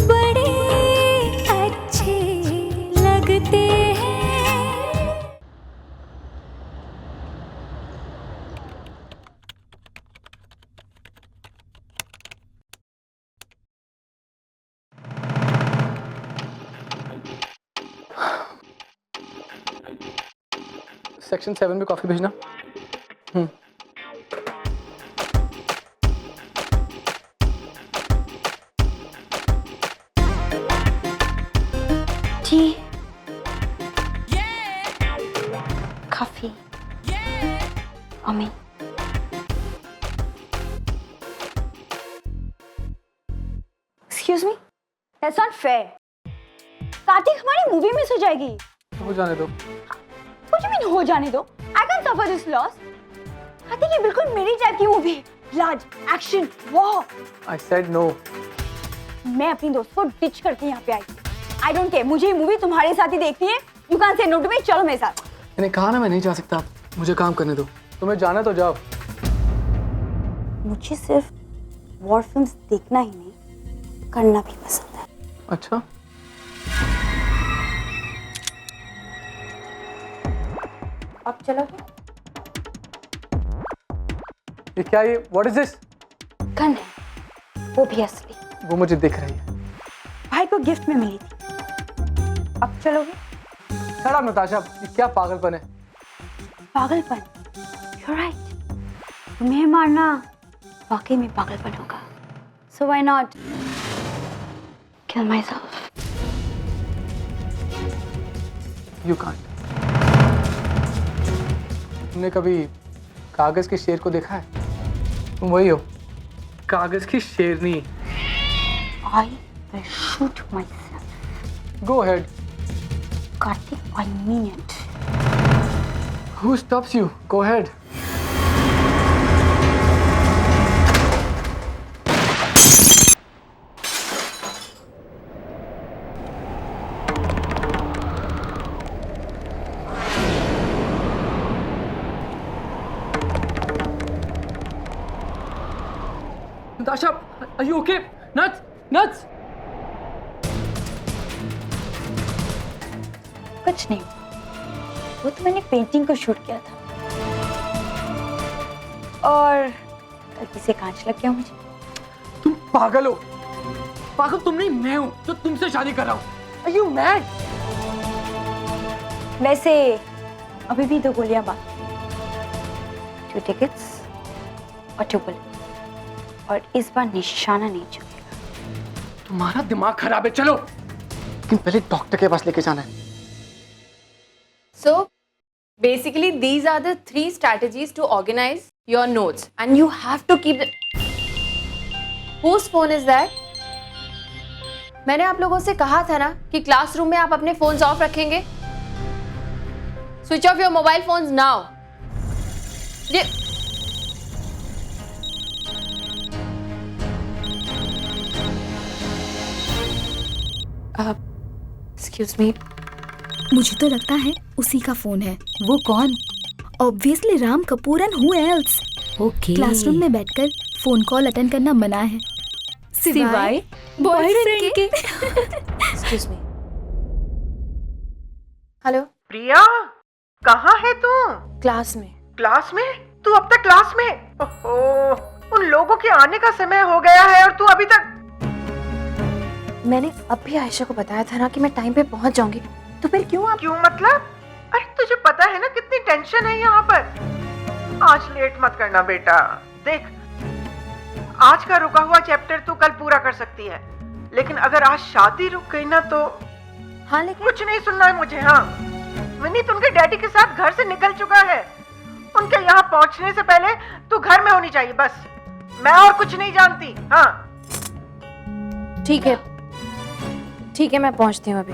बड़े अच्छे लगते हैं। सेक्शन 7 में कॉफी भेजना। T, coffee, mummy. Excuse me, that's not fair. Kartik, हमारी मूवी मिस हो जाएगी। हो जाने दो। What do you mean हो जाने दो? I can't suffer this loss. Kartik, ये बिल्कुल मेरी टाइप की मूवी है। Blood, action, war. I said no. मैं अपनी दोस्त को डिच करके यहाँ पे आई। I don't care, मुझे ये मूवी तुम्हारे साथ ही देखनी है। You can't say no to me, चलो मेरे साथ। मैंने कहा ना मैं नहीं जा सकता, मुझे काम करने दो। तुम्हें जाना तो जाओ। मुझे सिर्फ वॉर फिल्म्स देखना ही नहीं, करना भी पसंद है। अच्छा, अब चलोगे? ये क्या? ये व्हाट इज दिस? गन है, वो भी असली। वो मुझे दिख रही है। भाई को गिफ्ट में मिली थी। अब चलोगे? शट अप नताशा, ये क्या पागलपन है? पागलपन? You're right. तुम्हें मारना वाकई में पागलपन होगा। So why not kill myself? You can't. तुमने कभी कागज के शेर को देखा है? तुम वही हो, कागज की शेरनी। I will shoot myself. Go ahead. Kartik, I mean it. Who stops you? Go ahead. Natasha, are you okay? Nuts! Nuts! कुछ नहीं, वो तो मैंने पेंटिंग को शूट किया था और गलती से कांच लग गया मुझे। तुम पागल हो। पागल तुम नहीं, मैं हूं जो तुमसे शादी कर रहा हूं। Are you mad? वैसे अभी भी 2 गोलियां बाकी, 2 टिकट्स और 2 बुलेट, और इस बार निशाना नहीं चुकेगा। तुम्हारा दिमाग खराब है। चलो, लेकिन पहले डॉक्टर के पास लेके जाना है। So basically these are the 3 strategies to organize your notes and you have to keep the... Whose phone is that? मैंने आप लोगों से कहा था ना कि क्लासरूम में आप अपने फोन्स ऑफ रखेंगे। Switch off your mobile phones now. ये excuse me. मुझे तो लगता है उसी का फोन है। वो कौन? Obviously Ram Kapoor and who else. Okay. Classroom में बैठकर फोन कॉल अटेंड करना मना है, सिवाय बॉयफ्रेंड के। Excuse me. हेलो, प्रिया, कहाँ है तू? क्लास में। क्लास में? तू अब तक क्लास में? ओहो, उन लोगों के आने का समय हो गया है और तू अभी तक। मैंने अभी आयशा को बताया था ना कि मैं टाइम पे पहुंच जाऊंगी, तो फिर क्यों आप? क्यों मतलब? अरे तुझे पता है ना कितनी टेंशन है यहाँ पर। आज लेट मत करना बेटा। देख, आज का रुका हुआ चैप्टर तू कल पूरा कर सकती है, लेकिन अगर आज शादी रुक गई ना तो। हाँ लेकिन कुछ नहीं सुनना है मुझे। हाँ, विनीत उनके डैडी के साथ घर से निकल चुका है। उनके यहाँ पहुँचने से पहले तू घर में होनी चाहिए, बस। मैं और कुछ नहीं जानती। हाँ ठीक है, ठीक है, मैं पहुंचती हूँ अभी।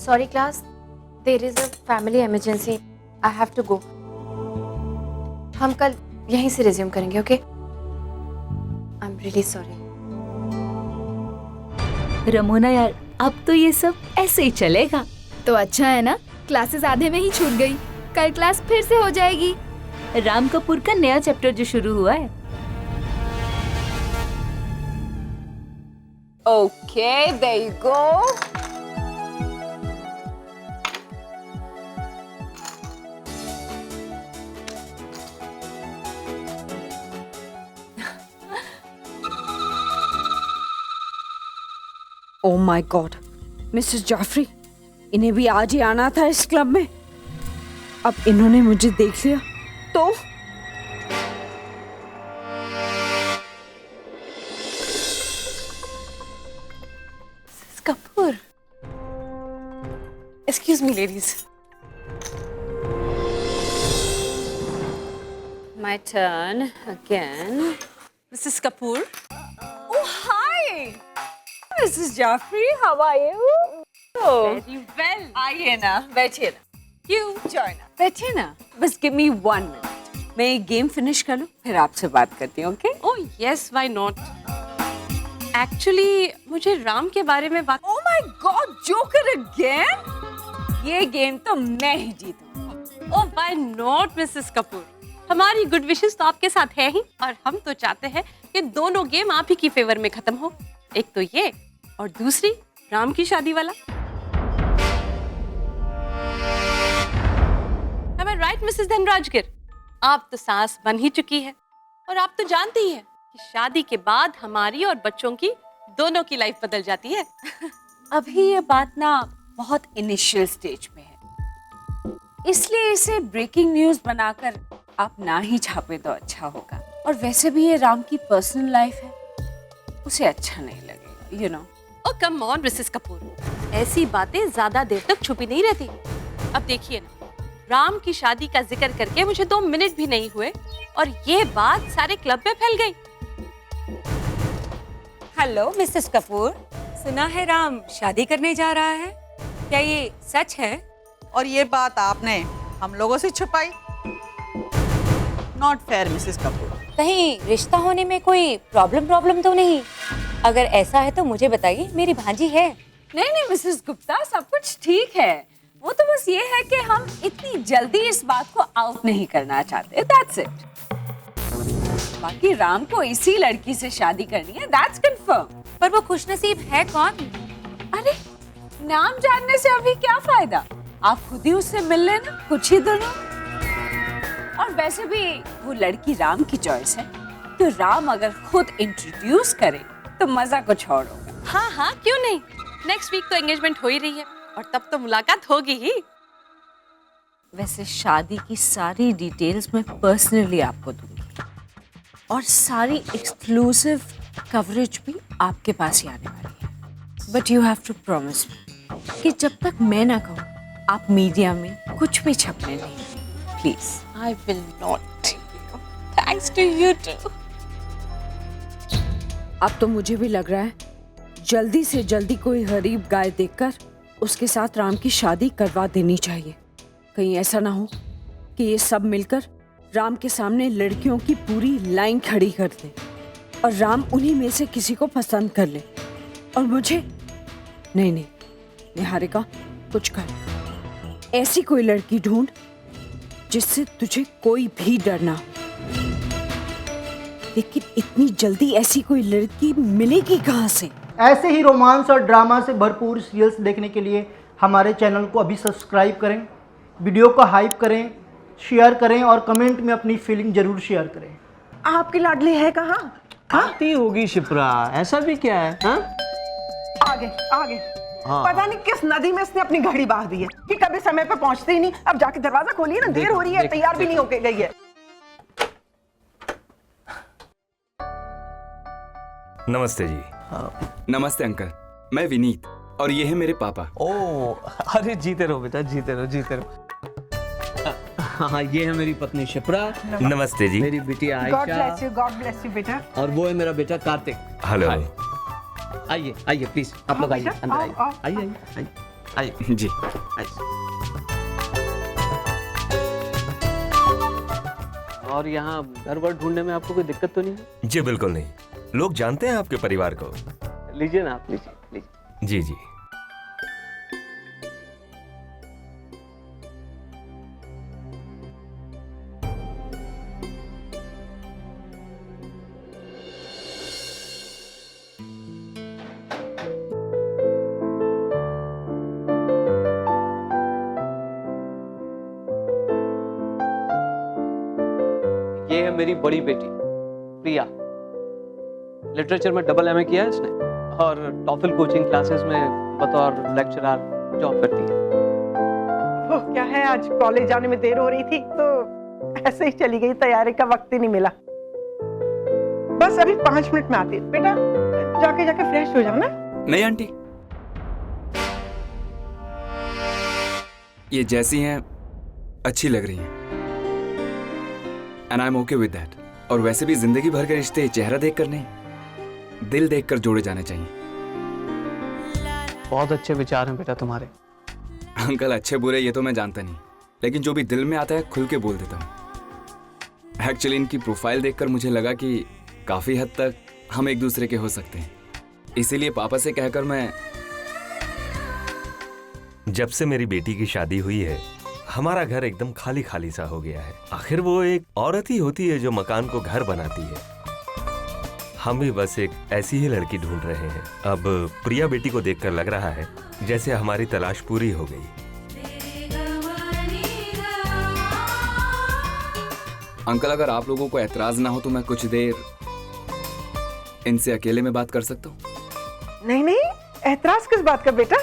Sorry class, there is a family emergency, I have to go. हम कल यहीं से रिज्यूम करेंगे, okay? I am really sorry. Ramona यार, अब तो ये सब ऐसे ही चलेगा। तो अच्छा है ना, क्लासेस आधे में ही छूट गई। कल क्लास फिर से हो जाएगी। राम कपूर का नया चैप्टर जो शुरू हुआ है। Okay, there you go. Oh my God, Mrs Jafri, इन्हें भी आज ही आना था इस क्लब में। अब इन्होंने मुझे देख लिया तो Kapoor. Excuse me, ladies. my turn again. Mrs. Kapoor. Oh, hi, Mrs. Jaffrey. How are you? Oh, Very well. आइए ना, बैठिए ना। You join us. बैठिए ना। बस give me 1 minute. मैं ये गेम फिनिश कर लूँ, फिर आपसे बात करती हूँ, okay? Oh yes, why not? Actually, मुझे राम के बारे में बात. Oh my God, Joker again? ये गेम तो मैं ही जीतूंगा। Oh why not, Mrs. Kapoor? हमारी गुड विशेस तो आपके साथ है ही, और हम तो चाहते हैं कि दोनों गेम आप ही की फेवर में खत्म हो। एक तो ये, और दूसरी राम की शादी वाला। Am I right, Mrs. धनराजगिर? आप तो सास बन ही चुकी है, और आप तो जानती ही है कि शादी के बाद हमारी और बच्चों की दोनों की लाइफ बदल जाती है। अभी ये बात ना बहुत इनिशियल स्टेज पे है, इसलिए इसे ब्रेकिंग न्यूज बनाकर आप ना ही छापे तो अच्छा होगा। और वैसे भी ये राम की पर्सनल लाइफ है, उसे अच्छा नहीं लगेगा, you know। Oh come on, Mrs. Kapoor, ऐसी बातें ज्यादा देर तक छुपी नहीं रहती। अब देखिए ना, राम की शादी का जिक्र करके मुझे 2 मिनट भी नहीं हुए और ये बात सारे क्लब में फैल गई। हेलो मिसेस कपूर, सुना है राम शादी करने जा रहा है, क्या ये सच है? और ये बात आपने हम लोगों से छुपाई? Not fair Mrs Kapoor. कहीं रिश्ता होने में कोई प्रॉब्लम तो नहीं? अगर ऐसा है तो मुझे बताइए, मेरी भांजी है। नहीं मिसेस गुप्ता, सब कुछ ठीक है। वो तो बस ये है कि हम इतनी जल्दी इस बात को आउट नहीं करना चाहते, दैट्स इट। बाकी राम को इसी लड़की से शादी करनी है, दैट्स कंफर्म। पर वो खुशनसीब है कौन? अरे नाम जानने से अभी क्या फायदा, आप खुद ही उससे मिल लेना कुछ ही दिनों। और वैसे भी वो लड़की राम की चॉइस है, तो राम अगर खुद इंट्रोड्यूस करे तो मजा कुछ और होगा। हाँ, क्यों नहीं। नेक्स्ट वीक तो एंगेजमेंट हो ही रही है, और तब तो मुलाकात होगी ही। वैसे शादी की सारी डिटेल्स मैं पर्सनली आपको दूंगी, और सारी एक्सक्लूसिव कवरेज भी आपके पास ही आने वाली है। But you have to promise me कि जब तक मैं ना कहूँ आप मीडिया में कुछ भी छपने नहीं, please. I will not. Thanks to you too. अब तो मुझे भी लग रहा है जल्दी से जल्दी कोई गरीब गाय देखकर उसके साथ राम की शादी करवा देनी चाहिए। कहीं ऐसा ना हो कि ये सब मिलकर राम के सामने लड़कियों की पूरी लाइन खड़ी कर दे और राम उन्हीं में से किसी को पसंद कर ले, और मुझे नहीं। निहारिका, कुछ कर, ऐसी कोई लड़की ढूंढ जिससे तुझे कोई भी डर ना हो। लेकिन इतनी जल्दी ऐसी कोई लड़की मिलेगी कहाँ से? ऐसे ही रोमांस और ड्रामा से भरपूर सीरियल्स देखने के लिए हमारे चैनल को अभी सब्सक्राइब करें, वीडियो को हाइप करें, शेयर करें और कमेंट में अपनी फीलिंग जरूर शेयर करें। आपकी लाडली है कहाँ? आती होगी शिप्रा, ऐसा भी क्या है? हाँ? आगे पता नहीं किस नदी में इसने अपनी घड़ी बहा दी है कि कभी समय पे पहुंचते ही नहीं। अब जाके दरवाजा खोलिए ना, देर हो रही है, तैयार भी नहीं होके गई है। नमस्ते जी। नमस्ते अंकल, मैं विनीत और ये है मेरे पापा। ओह, अरे जीते रहो बेटा, जीते रहो। हाँ, ये है मेरी पत्नी शिप्रा। नमस्ते जी। मेरी बेटी आयशा। गॉड ब्लेस यू बेटा। और वो है मेरा बेटा कार्तिक। हेलो। आइए प्लीज, आप लोग आइए, अंदर आइए। जी। और यहाँ घर वर ढूंढने में आपको कोई दिक्कत तो नहीं है? जी बिल्कुल नहीं, लोग जानते हैं आपके परिवार को। लीजिए ना आप, लीजिए। जी जी। है मेरी बड़ी बेटी प्रिया। लिटरेचर में डबल एमए किया है इसने और टॉफल कोचिंग क्लासेस में बतौर लेक्चरर जॉब करती है। वो क्या है, आज कॉलेज जाने में देर हो रही थी तो ऐसे ही चली गई, तैयारी का वक्त ही नहीं मिला। बस अभी 5 मिनट में आती है। बेटा जाके फ्रेश हो जाओ ना। नहीं आंटी, ये जैसी हैं अच्छी लग रही हैं and I am okay with that. और वैसे भी जिंदगी भर के रिश्ते चेहरा देखकर नहीं, दिल देखकर जोड़े जाने चाहिए। बहुत अच्छे विचार हैं बेटा तुम्हारे। अंकल अच्छे बुरे ये तो मैं जानता नहीं, लेकिन जो भी दिल में आता है खुल के बोल देता हूँ। एक्चुअली इनकी प्रोफाइल देखकर मुझे लगा कि काफी हद तक हम एक दूसरे के हो सकते हैं, इसीलिए पापा से कहकर मैं। जब से मेरी बेटी की शादी हुई है हमारा घर एकदम खाली खाली सा हो गया है। आखिर वो एक औरत ही होती है जो मकान को घर बनाती है। हम भी बस एक ऐसी ही लड़की ढूंढ रहे हैं। अब प्रिया बेटी को देखकर लग रहा है जैसे हमारी तलाश पूरी हो गई। अंकल अगर आप लोगों को एतराज ना हो तो मैं कुछ देर इनसे अकेले में बात कर सकता हूँ? नहीं, एतराज किस बात का बेटा,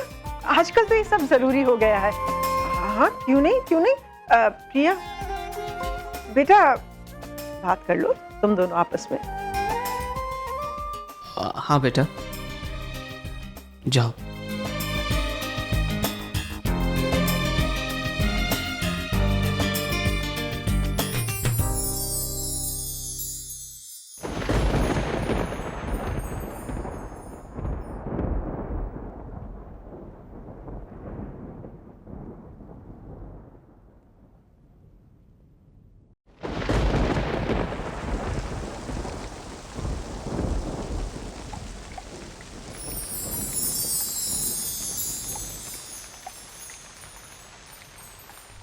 आजकल तो ये सब जरूरी हो गया है। हाँ क्यों नहीं। प्रिया बेटा बात कर लो तुम दोनों आपस में। हाँ बेटा जाओ।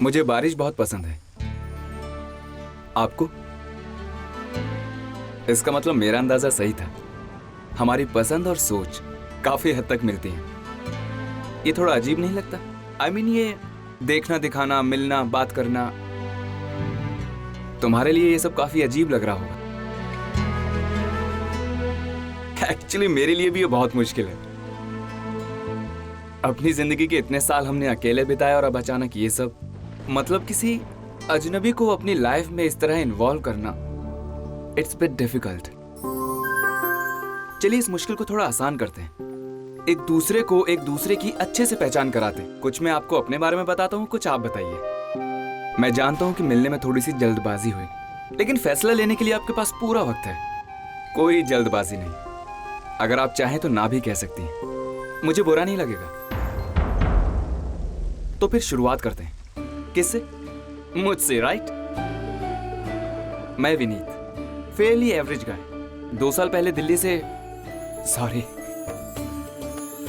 मुझे बारिश बहुत पसंद है। आपको? इसका मतलब मेरा अंदाजा सही था। हमारी पसंद और सोच काफी हद तक मिलती हैं। ये थोड़ा अजीब नहीं लगता? I mean, ये देखना दिखाना, मिलना, बात करना, तुम्हारे लिए ये सब काफी अजीब लग रहा होगा। एक्चुअली मेरे लिए भी ये बहुत मुश्किल है। अपनी जिंदगी के इतने साल हमने अकेले बिताए और अब अचानक ये सब, मतलब किसी अजनबी को अपनी लाइफ में इस तरह इन्वॉल्व करना, इट्स बिट डिफिकल्ट। चलिए इस मुश्किल को थोड़ा आसान करते हैं। एक दूसरे को एक दूसरे की अच्छे से पहचान कराते हैं। कुछ मैं आपको अपने बारे में बताता हूँ, कुछ आप बताइए। मैं जानता हूँ कि मिलने में थोड़ी सी जल्दबाजी हुई, लेकिन फैसला लेने के लिए आपके पास पूरा वक्त है। कोई जल्दबाजी नहीं। अगर आप चाहें तो ना भी कह सकती हैं, मुझे बुरा नहीं लगेगा। तो फिर शुरुआत करते हैं। किससे? मुझसे, राइट? मैं विनीत, फेयरली एवरेज गाय। 2 साल पहले दिल्ली से, सॉरी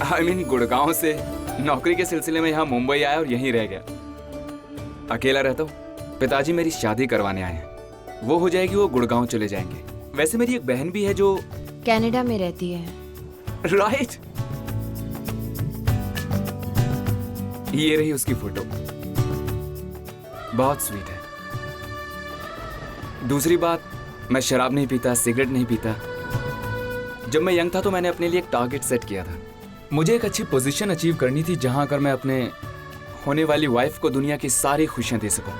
आई मीन गुड़गांव से नौकरी के सिलसिले में यहाँ मुंबई आया और यहीं रह गया। अकेला रहता हूँ। पिताजी मेरी शादी करवाने आए हैं। वो हो जाएगी, वो गुड़गांव चले जाएंगे। वैसे मेरी एक बहन भी है जो कनाडा में रहती है। राइट। ये रही उसकी फोटो, बहुत स्वीट है। दूसरी बात, मैं शराब नहीं पीता, सिगरेट नहीं पीता। जब मैं यंग था तो मैंने अपने लिए एक टारगेट सेट किया था। मुझे एक अच्छी पोजीशन अचीव करनी थी जहां अगर मैं अपने होने वाली वाइफ को दुनिया की सारी खुशियां दे सकूं।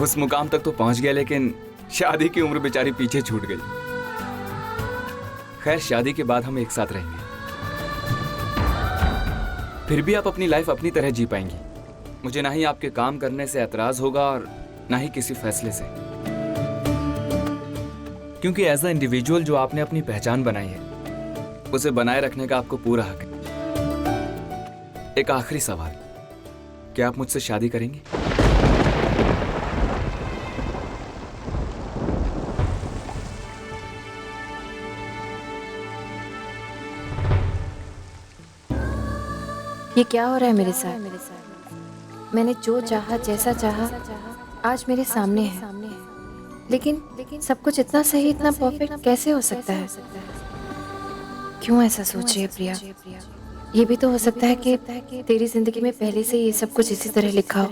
उस मुकाम तक तो पहुंच गया, लेकिन शादी की उम्र बेचारी पीछे छूट गई। खैर, शादी के बाद हम एक साथ रहेंगे। फिर भी आप अपनी लाइफ अपनी तरह जी पाएंगी। मुझे ना ही आपके काम करने से एतराज होगा और ना ही किसी फैसले से, क्योंकि एज अ इंडिविजुअल जो आपने अपनी पहचान बनाई है उसे बनाए रखने का आपको पूरा हक है। एक आखिरी सवाल, क्या आप मुझसे शादी करेंगे? ये क्या हो रहा है मेरे साथ? मैंने जो चाहा, जैसा चाहा, आज मेरे सामने है। लेकिन सब कुछ इतना सही, इतना परफेक्ट कैसे हो सकता है? क्यों ऐसा सोच रही है प्रिया? ये भी तो हो सकता है कि तेरी जिंदगी में पहले से ये सब कुछ इसी तरह लिखा हो।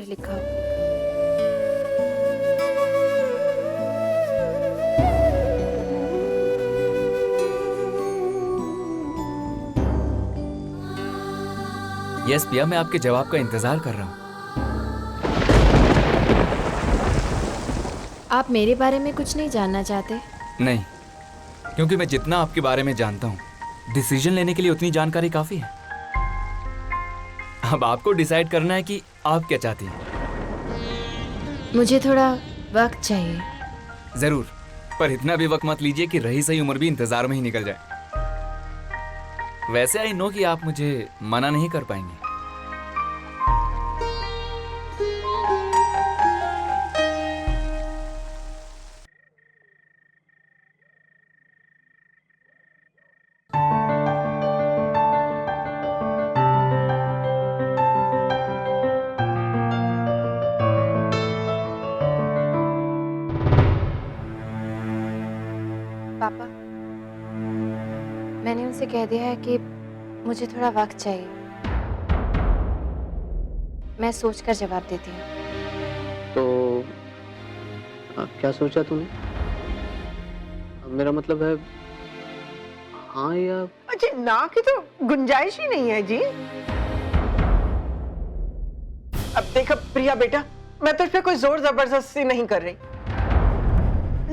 यस पिया, मैं आपके जवाब का इंतजार कर रहा हूँ। आप मेरे बारे में कुछ नहीं जानना चाहते? नहीं, क्योंकि मैं जितना आपके बारे में जानता हूँ, डिसीजन लेने के लिए उतनी जानकारी काफी है। अब आपको डिसाइड करना है कि आप क्या चाहती हैं। मुझे थोड़ा वक्त चाहिए। जरूर, पर इतना भी वक्त मत लीजिए कि रही सही उम्र भी इंतजार में ही निकल जाए। वैसे आई नो कि आप मुझे मना नहीं कर पाएंगे। पापा, मैंने उनसे कह दिया है कि मुझे थोड़ा वक्त चाहिए। मैं सोचकर जवाब देती हूँ। तो क्या सोचा तूने? मेरा मतलब है हाँ या? अच्छा, ना की तो गुंजाइश ही नहीं है जी। अब देखो प्रिया बेटा, मैं तुझ पे कोई जोर जबरदस्ती नहीं कर रही।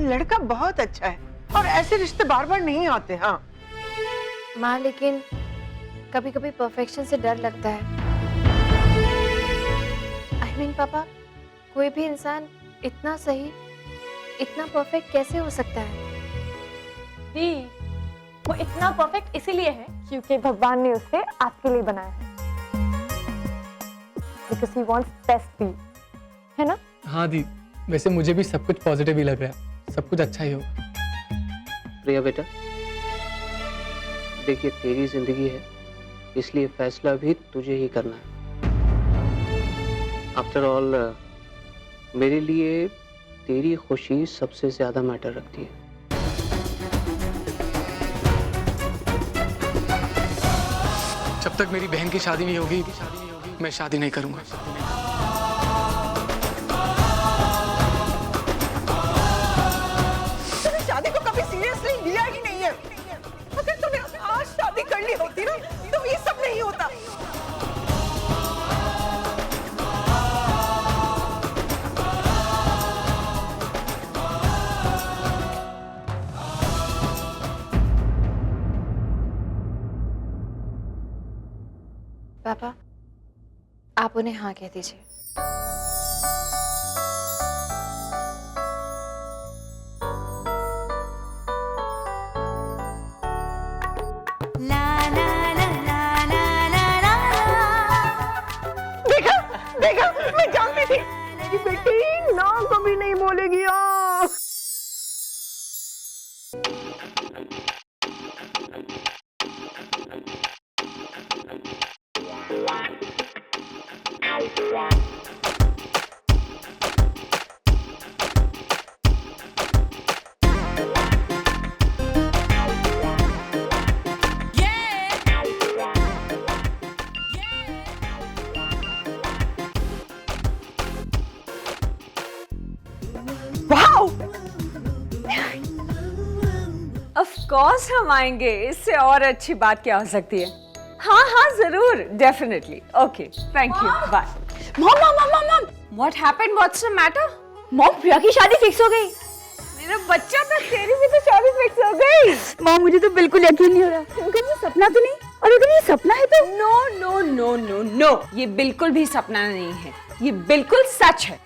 लड़का बहुत अच्छा है और ऐसे रिश्ते बार बार नहीं आते। हाँ माँ, लेकिन कभी कभी परफेक्शन से डर लगता है। I mean, पापा, कोई भी इंसान इतना सही, इतना परफेक्ट कैसे हो सकता है? दी, वो इतना परफेक्ट इसीलिए है क्योंकि भगवान ने उसे आपके लिए बनाया है। Because he wants best for you, है ना? हाँ दी, वैसे मुझे भी सब कुछ पॉजिटिव ही लग रहा है। सब कुछ अच्छा ही होगा। प्रिया बेटा, देखिए तेरी जिंदगी है, इसलिए फैसला भी तुझे ही करना है। आफ्टर ऑल मेरे लिए तेरी खुशी सबसे ज्यादा मैटर रखती है। जब तक मेरी बहन की शादी नहीं होगी, मैं शादी नहीं करूंगा। तूने शादी को कभी सीरियसली लिया ही नहीं है। अगर तूने आज शादी कर ली होती ना, तो ये सब नहीं होता। पापा, आप उन्हें हाँ कह दीजिए। देखा देखा, मैं जानती थी मेरी बेटी ना कभी नहीं बोलेगी। ऑफ कोर्स हम आएंगे, इससे और अच्छी बात क्या हो सकती है। हाँ हाँ जरूर, definitely. Okay, thank you, bye. Mom mom mom mom, what happened, what's the matter? Mom Priya की शादी फिक्स हो गई। मेरा बच्चा था, तेरी भी तो शादी फिक्स हो गई। मॉम मुझे तो बिल्कुल यकीन नहीं हो रहा। अगर ये सपना तो नहीं, और अगर ये सपना है तो no no no no no, ये बिल्कुल भी सपना नहीं है, ये बिल्कुल सच है।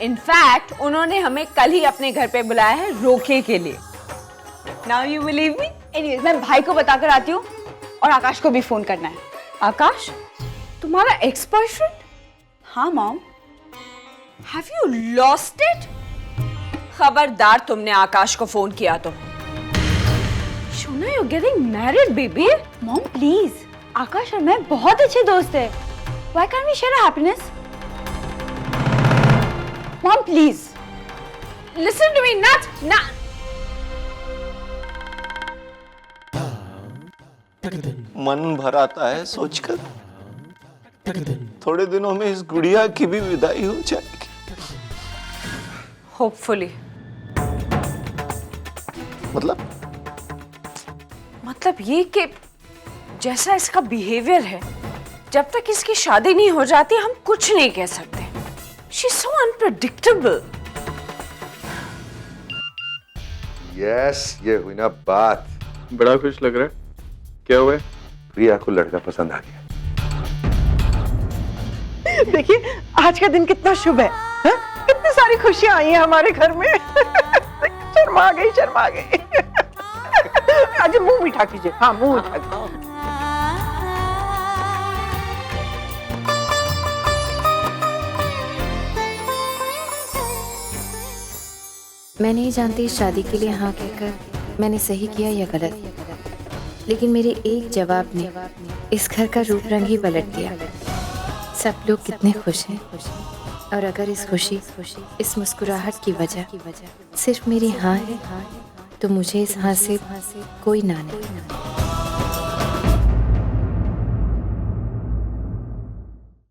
इनफैक्ट उन्होंने हमें कल ही अपने घर पे बुलाया है रोके के लिए। Now you believe me? Anyways, मैं भाई को बताकर आती हूँ और आकाश को भी फोन करना है। आकाश, तुम्हारा एक्स बॉयफ्रेंड? हाँ mom. Have you lost it? खबरदार तुमने आकाश को फोन किया तो। Shona, you're getting married, baby. Mom please, Akash और मैं बहुत अच्छे दोस्त हैं। Why can't we share our happiness? Mom please. Listen to me, Nat. मन भर आता है सोचकर, थोड़े दिनों में इस गुड़िया की भी विदाई हो जाएगी। Hopefully. मतलब ये कि जैसा इसका बिहेवियर है, जब तक इसकी शादी नहीं हो जाती हम कुछ नहीं कह सकते। She's so unpredictable. यस, ये हुई ना बात। बड़ा खुश लग रहा है, क्या हुआ? प्रिया को लड़का पसंद आ गया। देखिए आज का दिन कितना शुभ है, हा? कितनी सारी खुशियां आई हैं हमारे घर में। शर्मा गई शर्मा गई। आज मुंह मीठा कीजिए। हाँ मुंह मीठा कीजिए। मैं नहीं जानती इस शादी के लिए हाँ कहकर मैंने सही किया या गलत, लेकिन मेरे एक जवाब ने इस घर का रूप रंग ही पलट दिया। सब लोग कितने खुश हैं, और अगर इस खुशी इस मुस्कुराहट की वजह सिर्फ मेरी हाँ है, तो मुझे इस हाँ से कोई ना नहीं।